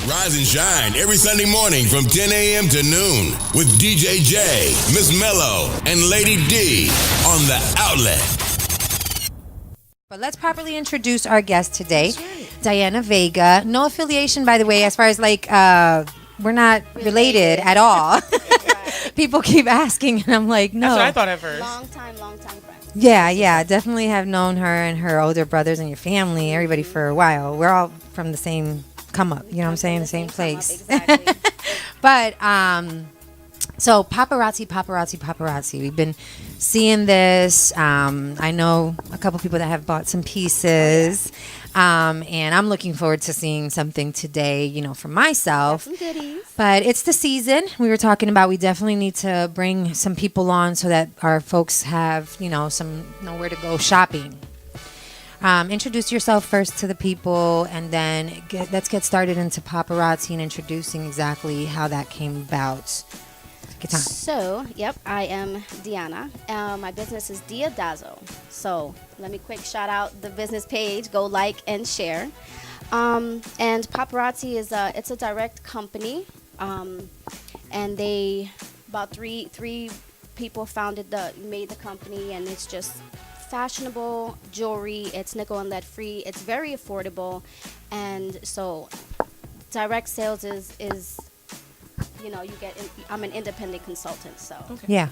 Rise and shine every Sunday morning from 10 a.m. to noon with DJ J, Miss Mello, and Lady D on The Outlet. But let's properly introduce our guest today, Diana Vega. No affiliation, by the way, as far as we're not related at all. People keep asking, and I'm like, no. That's what I thought at first. Long time friends. Yeah. Definitely have known her and her older brothers and your family, everybody for a while. We're all from the same come up, you know what I'm saying? The same place. Exactly. But, so paparazzi. We've been seeing this. I know a couple people that have bought some pieces. And I'm looking forward to seeing something today, for myself. Some goodies. But it's the season. We were talking about we definitely need to bring some people on so that our folks have, nowhere to go shopping. Introduce yourself first to the people, and then let's get started into paparazzi and introducing exactly how that came about. So, I am Diana. My business is Dia Dazzle. So, let me quick shout out the business page. Go like and share. And Paparazzi is it's a direct company. And they about three people made the company, and it's just fashionable jewelry. It's nickel and lead free. It's very affordable, and so direct sales is I'm an independent consultant, so okay. Yeah.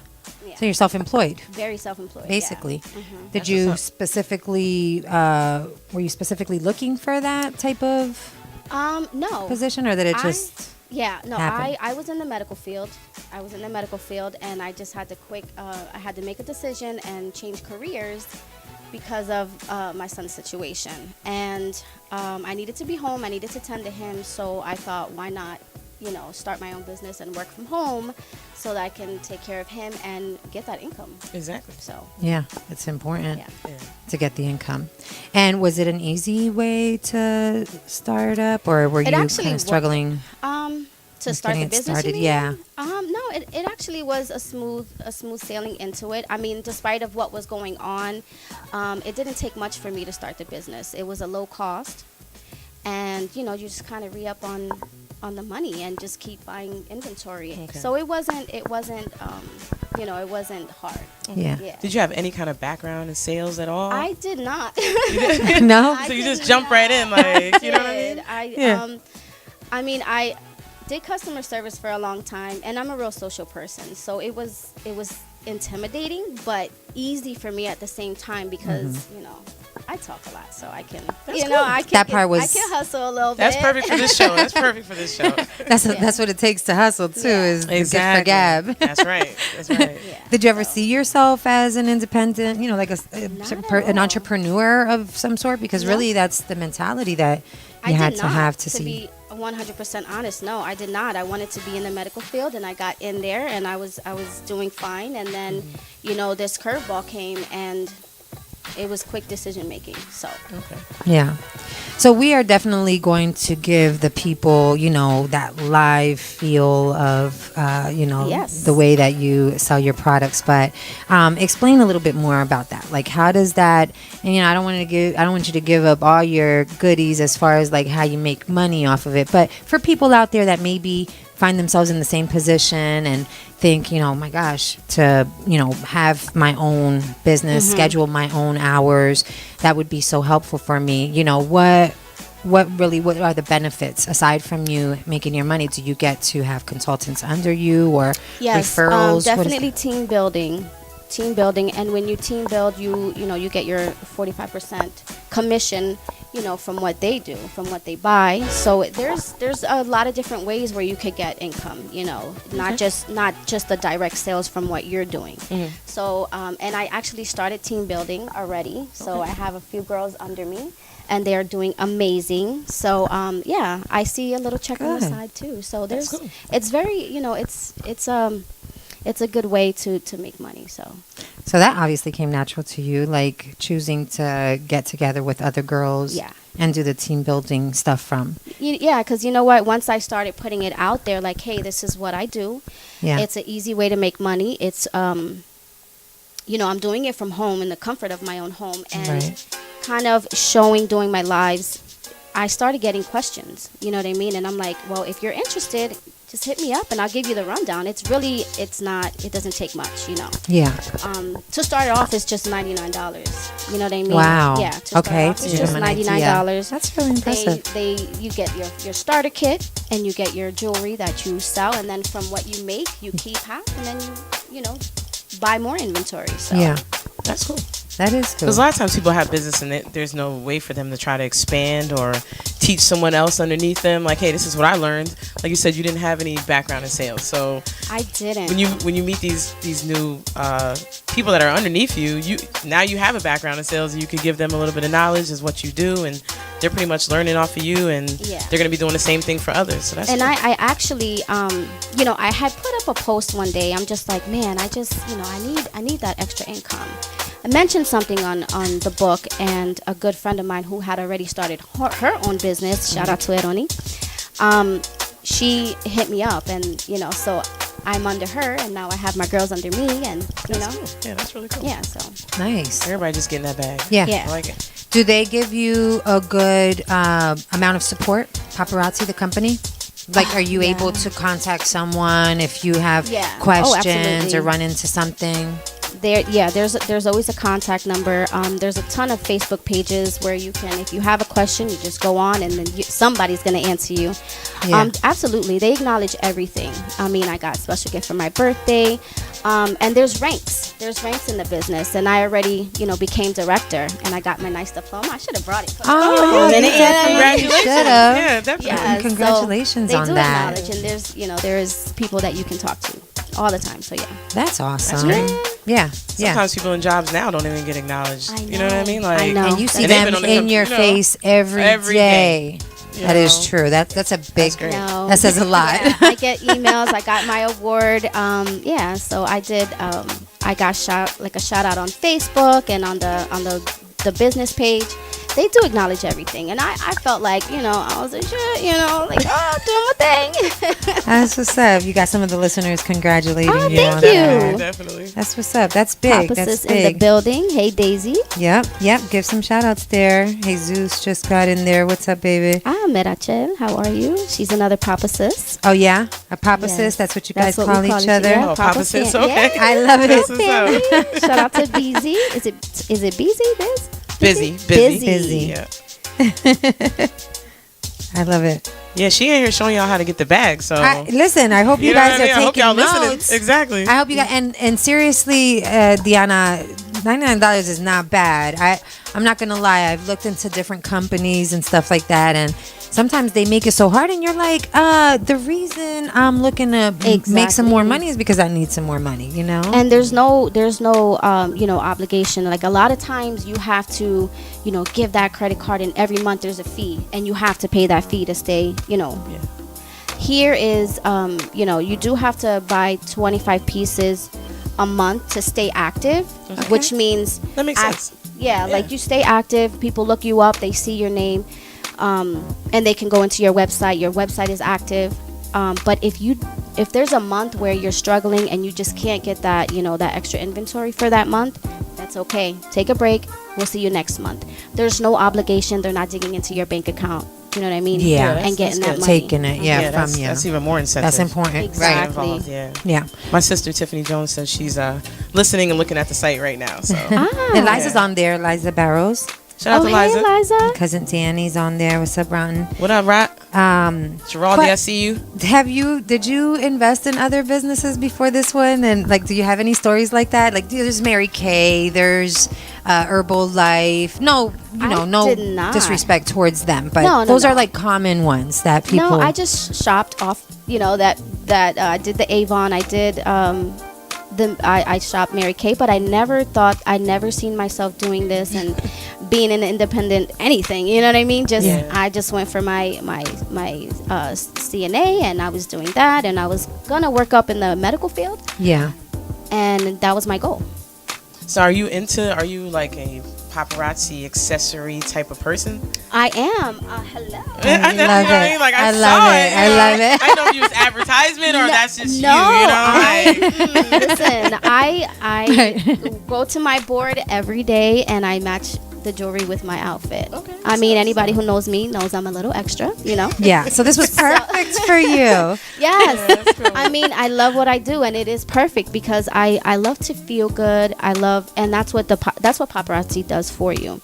So you're self-employed. Very self-employed, basically. Yeah. Mm-hmm. Did you specifically were you specifically looking for that type of no position, or did it just happen? I was in the medical field. And I just had to I had to make a decision and change careers because of my son's situation. And I needed to be home. I needed to tend to him. So I thought, why not, start my own business and work from home so that I can take care of him and get that income. Exactly. So yeah, it's important to get the income. And was it an easy way to start up, or were you kind of struggling? To start the business, started, yeah. No, it actually was a smooth sailing into it. I mean, despite of what was going on, it didn't take much for me to start the business. It was a low cost, and you just kind of re-up on the money and just keep buying inventory. Okay. So it wasn't it wasn't hard. Yeah. Did you have any kind of background in sales at all? I did not. No. So you just jumped right in, like, you know what I mean? I did customer service for a long time, and I'm a real social person, so it was intimidating but easy for me at the same time because I talk a lot, so I can I can hustle a little bit. That's perfect for this show. That's what it takes to hustle too, is the gift for gab. That's right. Yeah. Did you ever see yourself as an independent, like an entrepreneur of some sort? Because really that's the mentality that you had to have to see. Be 100% honest, no, I did not. I wanted to be in the medical field, and I got in there, and I was doing fine, and then this curveball came, and it was quick decision making. So yeah. So we are definitely going to give the people, that live feel of, the way that you sell your products. But explain a little bit more about that. Like, how does that? And I don't want you to give up all your goodies as far as like how you make money off of it. But for people out there that maybe find themselves in the same position and think, oh my gosh, to, have my own business, schedule my own hours, that would be so helpful for me. What are the benefits aside from you making your money? Do you get to have consultants under you, or referrals? Definitely team building. And when you team build, you get your 45% commission, from what they do, from what they buy. So there's a lot of different ways where you could get income, not just the direct sales from what you're doing. Mm-hmm. So and I actually started team building already. So I have a few girls under me, and they're doing amazing. So I see a little check on the side too. So it's very, it's a good way to make money. So that obviously came natural to you, like choosing to get together with other girls and do the team building stuff from. Yeah, because you know what? Once I started putting it out there, like, hey, this is what I do. Yeah. It's an easy way to make money. It's, I'm doing it from home in the comfort of my own home, and kind of doing my lives I started getting questions, you know what I mean? And I'm like, well, if you're interested, just hit me up and I'll give you the rundown. It doesn't take much, you know. Yeah. To start off, it's just $99. You know what I mean? Wow. Yeah. To start off, it's just $99. That's really impressive. You get your starter kit and you get your jewelry that you sell, and then from what you make, you keep half, and then you buy more inventory. So yeah, that's cool. That is cool. Because a lot of times people have business and there's no way for them to try to expand or teach someone else underneath them. Like, hey, this is what I learned. Like you said, you didn't have any background in sales, so I didn't. When you meet these new people that are underneath you, now you have a background in sales, and you could give them a little bit of knowledge as what you do, and they're pretty much learning off of you, and they're going to be doing the same thing for others. So that's and cool. I actually, I had put up a post one day. I'm just like, man, I just, I need that extra income. I mentioned something on the book, and a good friend of mine who had already started her own business, shout out to Eroni, she hit me up, and so I'm under her, and now I have my girls under me, and that's cool. Yeah, that's really cool. Yeah, so nice. Everybody just getting that bag. Yeah. I like it. Do they give you a good amount of support, Paparazzi, the company? Like, are you able to contact someone if you have questions or run into something? There's always a contact number. There's a ton of Facebook pages where you can, if you have a question, you just go on, and then somebody's going to answer you. Absolutely. They acknowledge everything. I mean, I got a special gift for my birthday. And there's ranks. There's ranks in the business. And I already, became director, and I got my nice diploma. I should have brought it. Congratulations. Yeah, definitely. Yeah, congratulations on that. They do acknowledge, and there's people that you can talk to all the time. So, yeah. That's awesome. That's great. Yeah. Sometimes people in jobs now don't even get acknowledged. You know what I mean? Like, I know. And you see them in your face every day. That is true. That's a big. That says a lot. Yeah, I get emails. I got my award. So I did. I got a shout out on Facebook and on the business page. They do acknowledge everything, and I felt like I was a shit, doing my thing. That's what's up. You got some of the listeners congratulating you. Thank on you. That. Definitely. That's what's up. That's big. That's big. In the building. Hey, Daisy. Yep. Give some shout outs there. Jesus just got in there. What's up, baby? Merachel. How are you? She's another Papa Sis. Oh, yeah? A Papa Sis? That's what you guys call each other? Yeah, oh, Papa Sis. Okay. I love it. Shout out to Beezy. Is it Beezy? Busy. Yeah. I love it. Yeah, she ain't here showing y'all how to get the bag. So listen, I hope you guys are taking I hope y'all notes. listening. Exactly. I hope you guys and seriously, Diana, $99 is not bad. I'm not gonna lie. I've looked into different companies and stuff like that, and sometimes they make it so hard, and you're like, the reason I'm looking to make some more money is because I need some more money, And there's no obligation. Like, a lot of times you have to, give that credit card, and every month there's a fee, and you have to pay that fee to stay, Yeah. Here is, you do have to buy 25 pieces a month to stay active, which means that makes sense. Yeah, like you stay active. People look you up. They see your name. And they can go into your website. Your website is active. But if there's a month where you're struggling and you just can't get that, that extra inventory for that month, that's okay. Take a break. We'll see you next month. There's no obligation. They're not digging into your bank account. You know what I mean? Yeah. And getting that money. Taking it, from you. That's even more incentive. That's important. Exactly. Right. Yeah. My sister, Tiffany Jones, says she's listening and looking at the site right now. So. Eliza's on there. Eliza Barrows. Shout out to Liza. Hey, Liza. Cousin Danny's on there. What's up, Rotten? What up, Rat? Geraldi, I see you. Did you invest in other businesses before this one? And do you have any stories like that? Like, there's Mary Kay, there's Herbalife. No disrespect towards them, but those are common ones that people. No, I just shopped off. That I did the Avon. I did I shopped Mary Kay, but I never seen myself doing this and being an independent anything. You know what I mean? I just went for my CNA, and I was doing that, and I was gonna work up in the medical field. Yeah. And that was my goal. So are you like a paparazzi accessory type of person? I am. Hello. I love it. I saw it. I love it. I don't know if you use advertisement or that's just you. Listen, I go to my board every day and I match the jewelry with my outfit. Okay. I mean, anybody who knows me knows I'm a little extra, you know? Yeah. So this was perfect for you. Yes. Yeah, cool. I mean, I love what I do, and it is perfect because I love to feel good. And that's what that's what paparazzi does for you.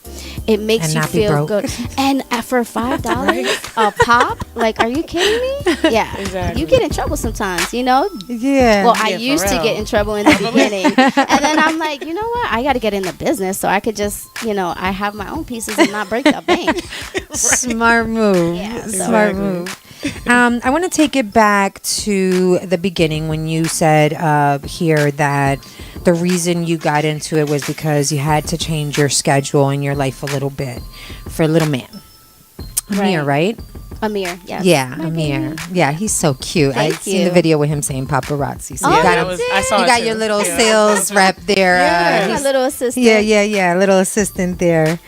It makes you feel good. And for $5 a pop, like, are you kidding me? Yeah. Exactly. You get in trouble sometimes, you know? Yeah. Well, I used to get in trouble in the beginning. And then I'm like, you know what? I got to get in the business so I could just, I have my own pieces and not break the bank. Smart move. Yeah, so. Smart move. I want to take it back to the beginning when you said here that the reason you got into it was because you had to change your schedule in your life a little bit for a little man. Amir, right? Amir, yes. Yeah, Amir. Baby. Yeah, he's so cute. I've seen the video with him saying paparazzi. So you got your little sales rep there. My little assistant. Yeah, little assistant there.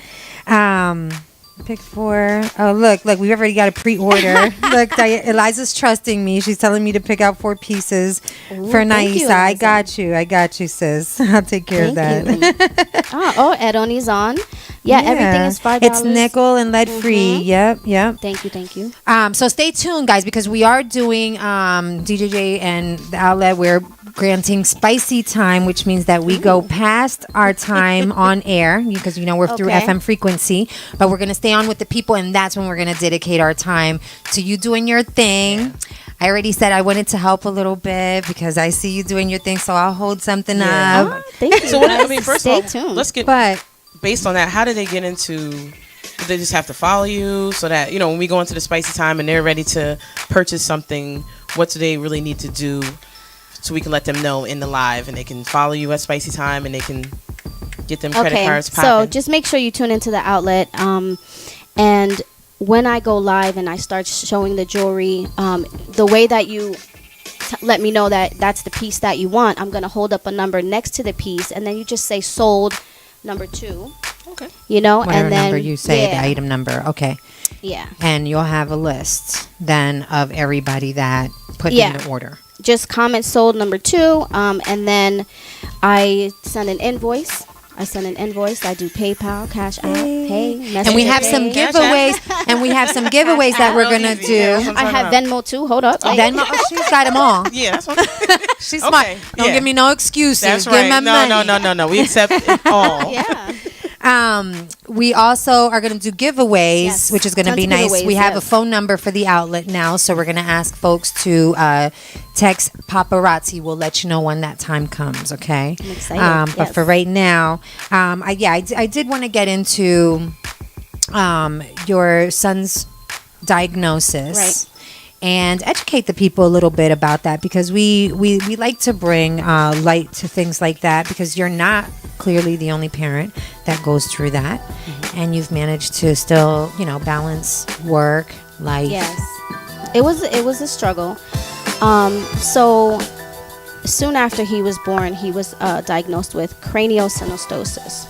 Pick 4. Oh, look, we already got a pre-order. Look, Eliza's trusting me. She's telling me to pick out 4 pieces for Naisa. I got you, sis. I'll take care of that. Edoni's on. Yeah, everything is $5. It's nickel and lead free. Yep. Thank you. So stay tuned, guys, because we are doing DJJ and the outlet. We're granting spicy time, which means that we go past our time on air because we're through FM frequency, but we're going to stay on with the people, and that's when we're going to dedicate our time to you doing your thing. I already said I wanted to help a little bit because I see you doing your thing, so I'll hold something up. Thank you. So first stay of all, tuned. let's get based on that. How do they get into? Do they just have to follow you so that when we go into the spicy time and they're ready to purchase something? What do they really need to do so we can let them know in the live and they can follow you at spicy time and they can get them credit cards popping? So just make sure you tune into the outlet. And when I go live and I start showing the jewelry, the way that you let me know that that's the piece that you want, I'm going to hold up a number next to the piece, and then you just say sold number 2. Okay. Whatever and then number you say, the item number. Okay. Yeah. And you'll have a list then of everybody that put in the order. Just comment sold number 2, and then I send an invoice. I do PayPal, Cash App, Pay, and we have some giveaways. That we're gonna do. Yeah, I have Venmo too. Hold up. Venmo. She's got them all. Yeah, that's what. She's smart. Don't give me no excuses. That's Give right. my money. No. We accept it all. Yeah. We also are going to do giveaways, which is going to be nice. We have a phone number for the outlet now, so we're going to ask folks to text paparazzi. We'll let you know when that time comes, okay? I'm excited. But for right now, I did want to get into your son's diagnosis. Right. And educate the people a little bit about that, because we like to bring light to things like that, because you're not clearly the only parent that goes through that, and you've managed to still balance work, life. Yes, it was a struggle. So soon after he was born, he was diagnosed with craniosynostosis,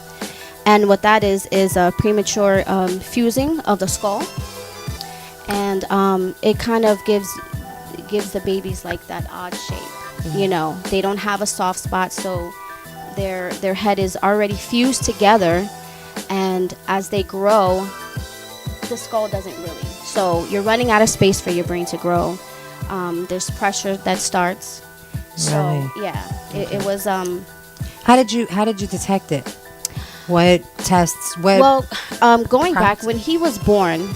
and what that is a premature fusing of the skull. And it kind of gives the babies like that odd shape. They don't have a soft spot, so their head is already fused together, and as they grow, the skull doesn't really. So you're running out of space for your brain to grow. There's pressure that starts. So Really? It was. How did you detect it? What tests? Well, going back when he was born,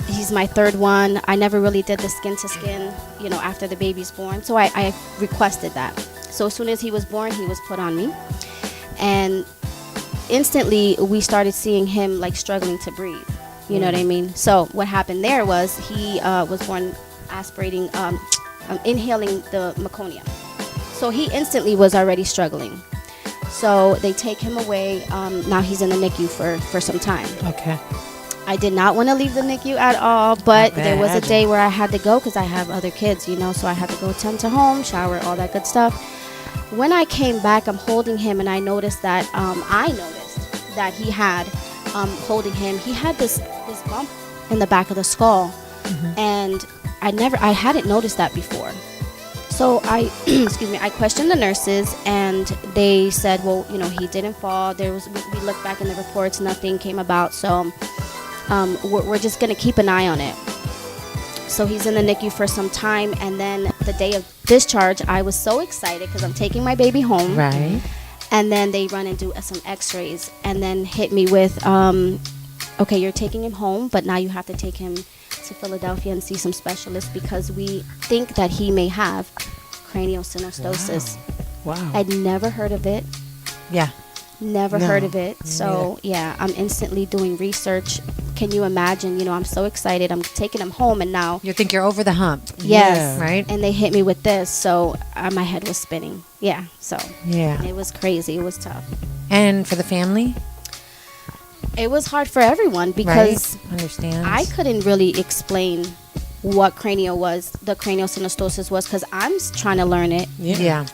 he's my third one. I never really did the skin to skin, after the baby's born. So I requested that. So as soon as he was born, he was put on me. And instantly we started seeing him like struggling to breathe. You know what I mean? So what happened there was he was born aspirating, inhaling the meconium. So he instantly was already struggling. So they take him away. Now he's in the NICU for some time. Okay. I did not want to leave the NICU at all, but there was a day where I had to go because I have other kids, so I had to go tend to home, shower, all that good stuff. When I came back, I'm holding him, and I noticed that he had, holding him, he had this bump in the back of the skull, and I hadn't noticed that before. So I, excuse me, I questioned the nurses, and they said, well, he didn't fall. We looked back in the reports, nothing came about. So we're just going to keep an eye on it. So he's in the NICU for some time, and then the day of discharge, I was so excited because I'm taking my baby home. Right. And then they run and do some x-rays and then hit me with, okay, you're taking him home, but now you have to take him to Philadelphia and see some specialists because we think that he may have craniosynostosis. Wow. I'd never heard of it. Yeah. Never heard of it. So, yeah, I'm instantly doing research. Can you imagine? I'm so excited. I'm taking him home, and now... You think you're over the hump. Yes. Yeah. Right? And they hit me with this, so my head was spinning. Yeah, so... Yeah. It was crazy. It was tough. And for the family? It was hard for everyone because Understand. I couldn't really explain what the craniosynostosis was, because I'm trying to learn it. Yeah.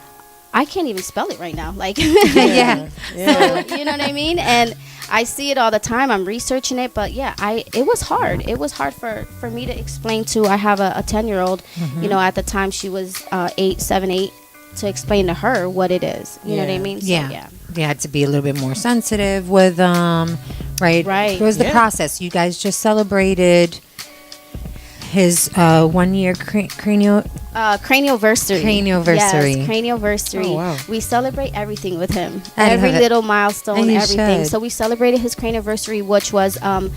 I can't even spell it right now. Like, Yeah. So, you know what I mean? And I see it all the time. I'm researching it, but yeah, it was hard. It was hard for me to explain to. I have a 10-year-old. At the time she was 7, 8, to explain to her what it is. You know what I mean? So, yeah. You had to be a little bit more sensitive with right? Right. It was the process. You guys just celebrated his 1 year cranioversary. Yes, cranioversary. Oh, wow. We celebrate everything with him. I Every love it. little milestone, And you everything. should. So we celebrated his cranioversary, which was a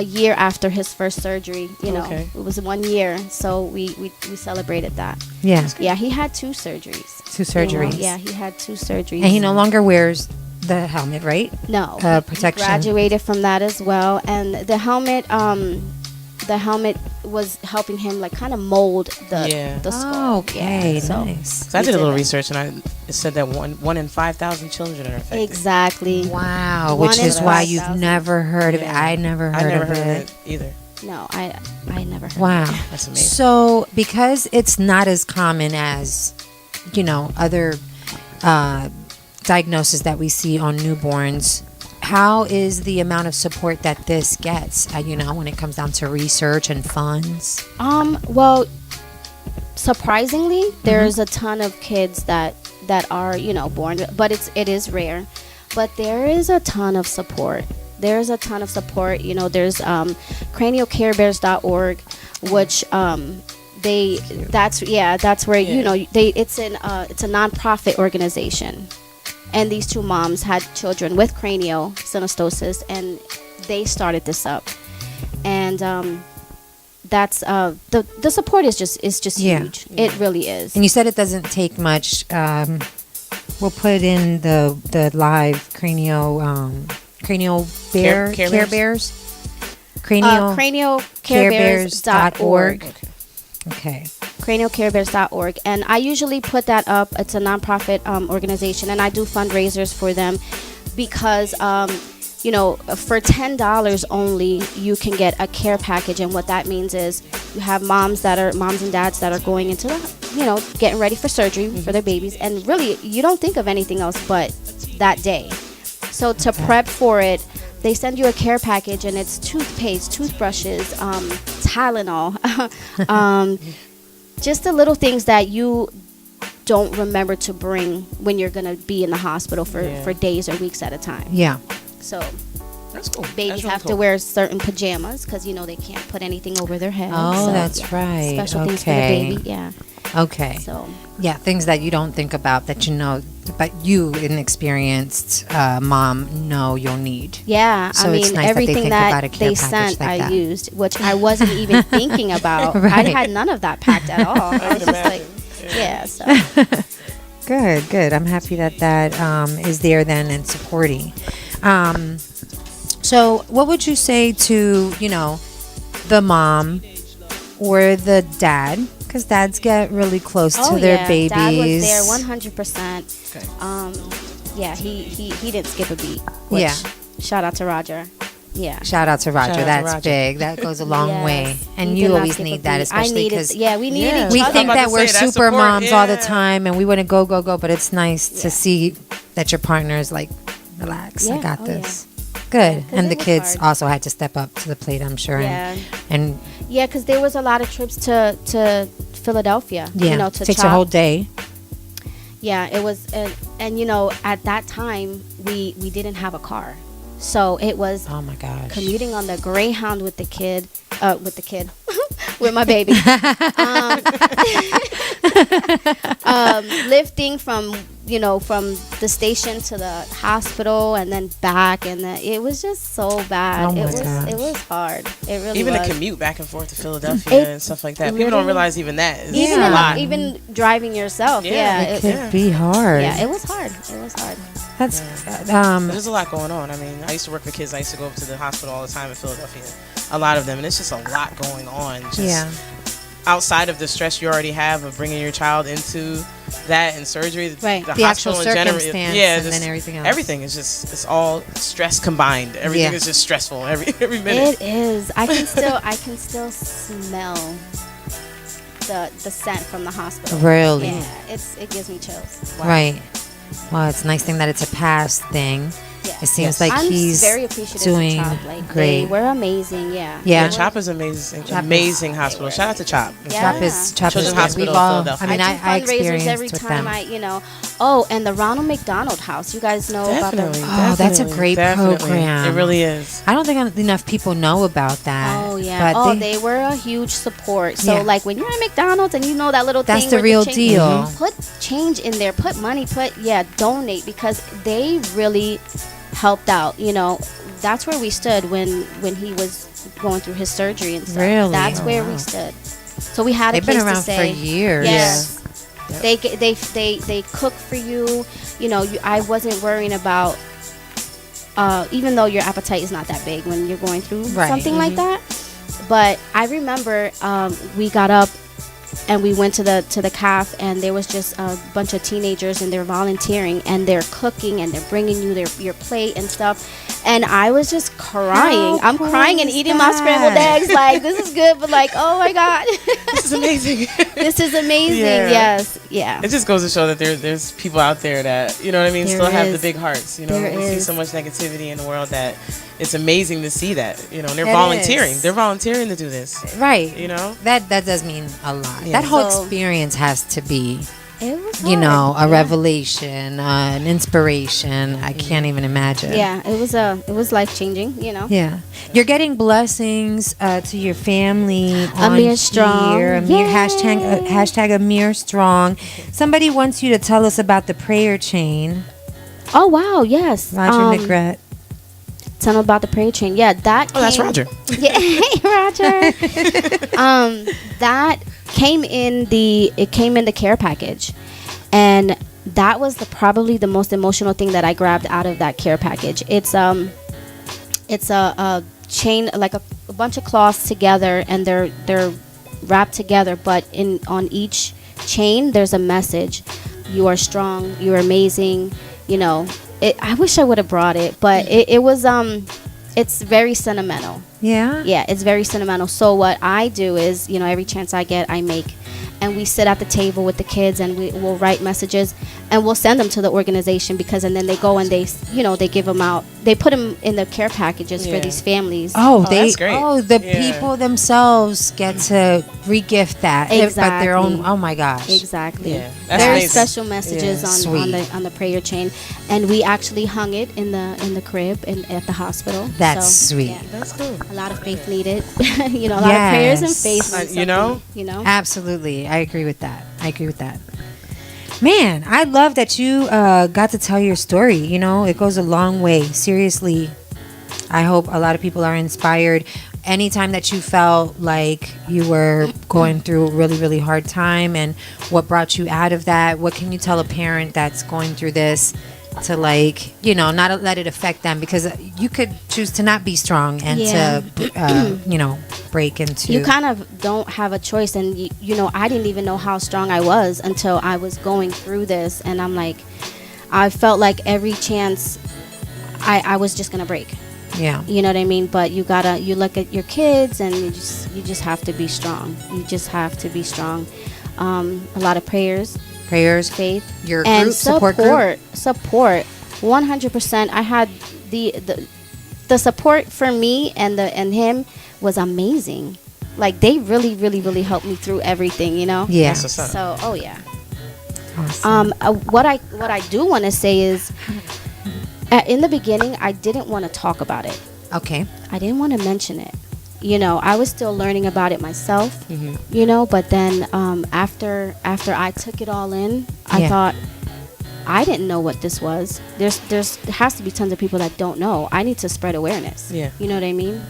year after his first surgery. Okay. It was 1 year, so we celebrated that. Yeah. Yeah, he had 2 surgeries. 2 surgeries. Yeah, he had 2 surgeries. And he no longer wears the helmet, right? No. Protection. He graduated from that as well, and the helmet was helping him like kind of mold the skull. Oh, okay, Yeah, so nice. So I did a little that. research, and it said that one in 5,000 children are affected. Exactly. Wow, One which in is why you've 5,000. never heard of it. Yeah. I never heard of it. either. No, I never heard. Wow. That's amazing. So, because it's not as common as, other diagnoses that we see on newborns, how is the amount of support that this gets, when it comes down to research and funds? Well, surprisingly, there's a ton of kids that are, born, but it is rare. But there is a ton of support. There's there's craniocarebears.org, which that's where it's a nonprofit organization. And these 2 moms had children with craniosynostosis, and they started this up. And that's the support is just huge. It really is. And you said it doesn't take much. We'll put in the live cranial bear care bears. Craniocarebears.org. Okay. Craniocarebears.org, and I usually put that up. It's a nonprofit organization, and I do fundraisers for them because for $10 only you can get a care package. And what that means is you have moms and dads that are going into the getting ready for surgery for their babies, and really you don't think of anything else but that day. So to prep for it, they send you a care package, and it's toothpaste, toothbrushes, Tylenol, just the little things that you don't remember to bring when you're going to be in the hospital for days or weeks at a time. Yeah. So That's cool. babies That's have really to wear certain pajamas because, they can't put anything over their head. Oh, So, that's yeah, right. Special things for the Okay. baby, yeah. Okay. So Yeah, things that you don't think about that but you, an experienced mom, know you'll need. yeah, So I it's mean, nice that they everything think about a that care they package sent, like I that. used, which I wasn't even thinking about. I Right. had none of that packed at all. I was just like, so. Good. I'm happy that is there then and supporting. So what would you say to, the mom or the dad? Because dads get really close to their babies. Dad was there 100%. Yeah, he didn't skip a beat. Which, shout out to Roger. Yeah. Shout out to Roger. Shout out to That's Roger. big. That goes a long Yes. way. And He you did not always skip a need that, beat. especially because we needed Yeah. each we other. think I'm that about to we're say, that super support, moms all the yeah. time and we want to go, but it's nice to see that your partner is like, relax, I Yeah. got Oh, this. Good. 'cause And it the was kids hard. also had to step up to the plate, I'm sure. Yeah. And Yeah, because there was a lot of trips to Philadelphia. Yeah, You know, to takes chop. a whole day. Yeah, it was, and you know, at that time we didn't have a car, so it was Oh my gosh. commuting on the Greyhound with the kid, with my baby, lifting from the station to the hospital and then back, and then it was just so bad. Oh my It was hard. It really even was. the commute back and forth to Philadelphia and stuff like that. People don't realize even that is a lot. Even driving yourself. Yeah, It could be hard. Yeah, it was hard. It was hard. That's There's a lot going on. I mean, I used to work with kids. I used to go up to the hospital all the time in Philadelphia. A lot of them, and it's just a lot going on. Just outside of the stress you already have of bringing your child into that and surgery, right. the actual hospital in general, circumstance, yeah, and just then everything else. Everything is just, it's all stress combined. Everything is just stressful every minute. It is. I can still smell the scent from the hospital. Really? Yeah, it gives me chills. Wow. Right. Well, it's a nice thing that it's a past thing. Yeah. It seems like I'm he's very appreciative doing of CHOP. Like, great. They were amazing. Yeah. Yeah. CHOP is amazing. CHOP Amazing hospital. Shout out to CHOP. Yeah. CHOP is Children's good. Hospital We've of all, Philadelphia. I mean, do I fundraisers experienced every with time them. and the Ronald McDonald House. You guys know Definitely. about Oh, that's a great program. It really is. I don't think enough people know about that. Oh yeah. But They were a huge support. So Yeah. like when you're at McDonald's and you know that little That's thing the where real change- deal. Put change in there. Put money. Donate, because they really helped out. You know, that's where we stood when he was going through his surgery and stuff. Really? That's Oh, where wow. we stood. So we had They've a place been around to stay. for years. Yes. Yeah. They cook for you. You know, I wasn't worrying about. Even though your appetite is not that big when you're going through Right. something like that, but I remember we got up and we went to the calf, and there was just a bunch of teenagers, and they're volunteering and they're cooking and they're bringing you your plate and stuff, and I was just crying. How I'm cool crying and is eating my scrambled that? eggs like, this is good, but like, oh my god, This is amazing. this is amazing. Yeah. Yes, yeah. It just goes to show that there's people out there that, you know what I mean, There still have the is. big hearts. You know, There we see is. so much negativity in the world that it's amazing to see that. You know, and they're It volunteering. is. They're volunteering to do this. Right. You know, That does mean a lot. Yeah. That whole So- experience has to be, It was you know, a hard. revelation, an inspiration. I can't even imagine. Yeah, it was life changing. You know. Yeah. You're getting blessings to your family on Amir Strong. here. Amir, Yay. hashtag Amir Strong. Somebody wants you to tell us about the prayer chain. Oh wow, yes. Roger Negrete. Tell them about the prayer chain. Yeah, that. oh, that's came- Roger. Yeah, hey, Roger. That came in the care package, and that was probably the most emotional thing that I grabbed out of that care package. It's a chain, like a bunch of cloths together, and they're wrapped together, but on each chain there's a message. You are strong. You're amazing. You know. I wish I would have brought it, but it was it's very sentimental. Yeah. Yeah, it's very sentimental. So what I do is, you know, every chance I get, I make, and we sit at the table with the kids, and we'll write messages, and we'll send them to the organization, because, and then they go and they give them out. They put them in the care packages for Yeah. these families. that's great. The Yeah. people themselves get to regift that. But their own. Exactly. Oh my gosh. Exactly. Yeah, that's Very amazing. special messages Yeah. on the prayer chain, and we actually hung it in the crib at the hospital. That's So, sweet. yeah. That's cool. A lot of faith needed. You know, a lot of prayers and Yes. faith. You something, know? You know. Absolutely. I agree with that. Man, I love that you got to tell your story. You know, it goes a long way. Seriously, I hope a lot of people are inspired. Anytime that you felt like you were going through a really, really hard time, and what brought you out of that, what can you tell a parent that's going through this to, like, you know, not let it affect them? Because you could choose to not be strong and to, you know, break into. You kind of don't have a choice, and you know, I didn't even know how strong I was until I was going through this, and I'm like, I felt like every chance I was just gonna break. Yeah. You know what I mean? But you look at your kids, and you just have to be strong. You just have to be strong. A lot of prayers, faith, your and group, support group. support. 100%. I had the support for me and him was amazing. Like they really, really, really helped me through everything, you know. Yeah. So, oh yeah. Awesome. What I do want to say is, in the beginning, I didn't want to talk about it. Okay. I didn't want to mention it. You know, I was still learning about it myself. You know, but then after I took it all in, I thought, I didn't know what this was. There has to be tons of people that don't know. I need to spread awareness. Yeah. You know what I mean?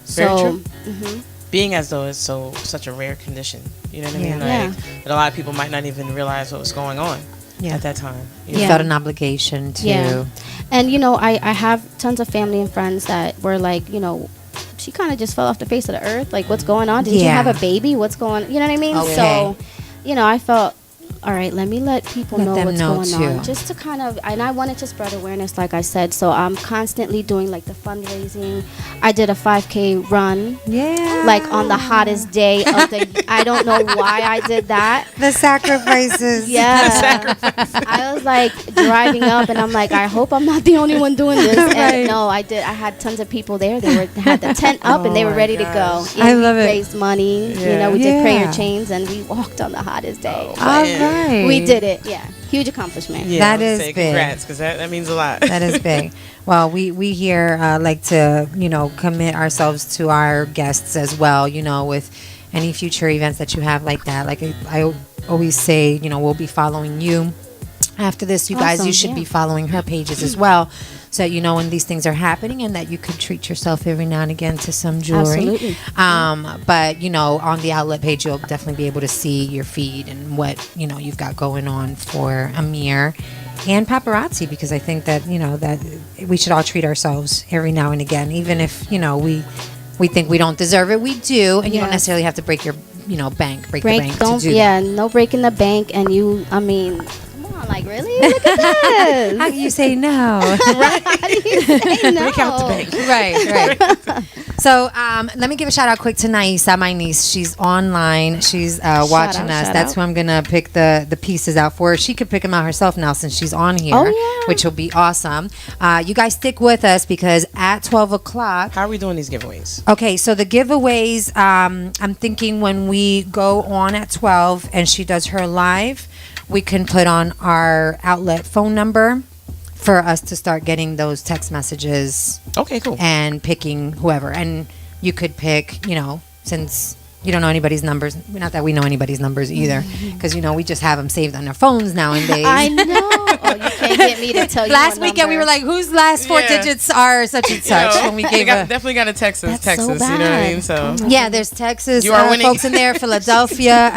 Very So, true. Being as though it's such a rare condition. You know what I mean? Yeah. Like, that a lot of people might not even realize what was going on at that time. You felt an obligation to. Yeah. And, you know, I have tons of family and friends that were like, you know, she kind of just fell off the face of the earth. Like, what's going on? Did you have a baby? What's going on? You know what I mean? Okay. So, you know, I felt, all right, let me let people know what's going on. Just to kind of, and I wanted to spread awareness, like I said. So I'm constantly doing like the fundraising. I did a 5K run. Yeah. Like on the hottest day of the, I don't know why I did that. The sacrifices. Yeah. I was like driving up and I'm like, I hope I'm not the only one doing this. And no, I did. I had tons of people there. They had the tent up and they were ready to go. And I love it. We raised money. You know, we did prayer chains and we walked on the hottest day. Right. We did it. Yeah. Huge accomplishment. Yeah, that is big. Congrats, because that means a lot. That is big. Well, we here like to, you know, commit ourselves to our guests as well, you know, with any future events that you have like that. Like I always say, you know, we'll be following you. After this, you guys, you should be following her pages as well, so that you know when these things are happening and that you could treat yourself every now and again to some jewelry. Absolutely. But, you know, on the outlet page, you'll definitely be able to see your feed and what, you know, you've got going on for Amir and Paparazzi, because I think that, you know, that we should all treat ourselves every now and again, even if, you know, we think we don't deserve it. We do, and you don't necessarily have to break your, you know, break the bank to do that. No breaking the bank, and you, I mean, like, really? Look at this. How do you say no? Right? How do you say no? Break out the bank. Right. So let me give a shout out quick to Naisa, my niece. She's online. She's watching us. That's who I'm going to pick the pieces out for. She could pick them out herself now since she's on here, which will be awesome. You guys stick with us because at 12 o'clock. How are we doing these giveaways? Okay, so the giveaways, I'm thinking when we go on at 12 and she does her live, we can put on our outlet phone number for us to start getting those text messages. Okay, cool. And picking whoever. And you could pick, you know, since you don't know anybody's numbers. Not that we know anybody's numbers either. Because, you know, we just have them saved on our phones nowadays. I know. Oh, you can't get me to tell you. Last weekend we were like, whose last four digits are such and such? When we gave definitely got a Texas, so you know what I mean? So yeah, there's Texas folks in there, Philadelphia,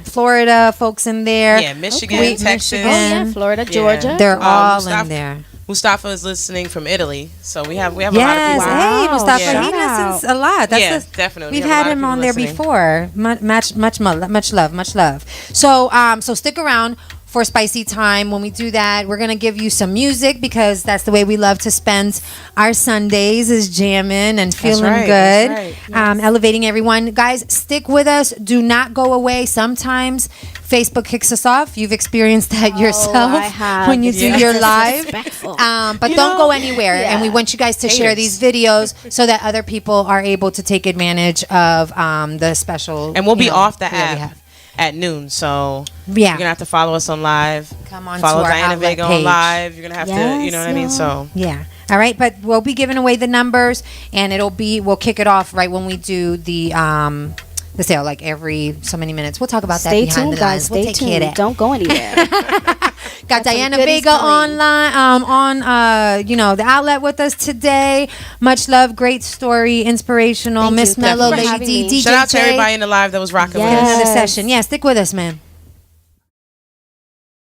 Florida folks in there. Yeah, Michigan, Texas. Oh, yeah, Florida, Georgia. They're all in there. Mustafa is listening from Italy, so we have a lot of yes, people. hey, Mustafa, he listens a lot. Definitely. We've had him on there before. Much love. So stick around for Spicy Time. When we do that, we're gonna give you some music because that's the way we love to spend our Sundays, is jamming and feeling good. That's right. Elevating everyone. Guys, stick with us. Do not go away. Sometimes Facebook kicks us off. You've experienced that yourself when you do your live. But don't go anywhere. And we want you guys to share these videos so that other people are able to take advantage of the special. And we'll be off the app at noon. So you're going to have to follow us on live. Come on, follow to our Diana Vega page. on live. You're going to have to, you know what I mean? So yeah. All right, but we'll be giving away the numbers, and we'll kick it off right when we do the sale, like every so many minutes. We'll talk about that behind tuned, the guys. lines. Stay tuned. Don't go anywhere. Got Diana Vega online on the outlet with us today. Much love, great story, inspirational. Miss Mellow, Lady D, DJ shout out to everybody in the live that was rocking with us. Another session. Yeah, stick with us, man.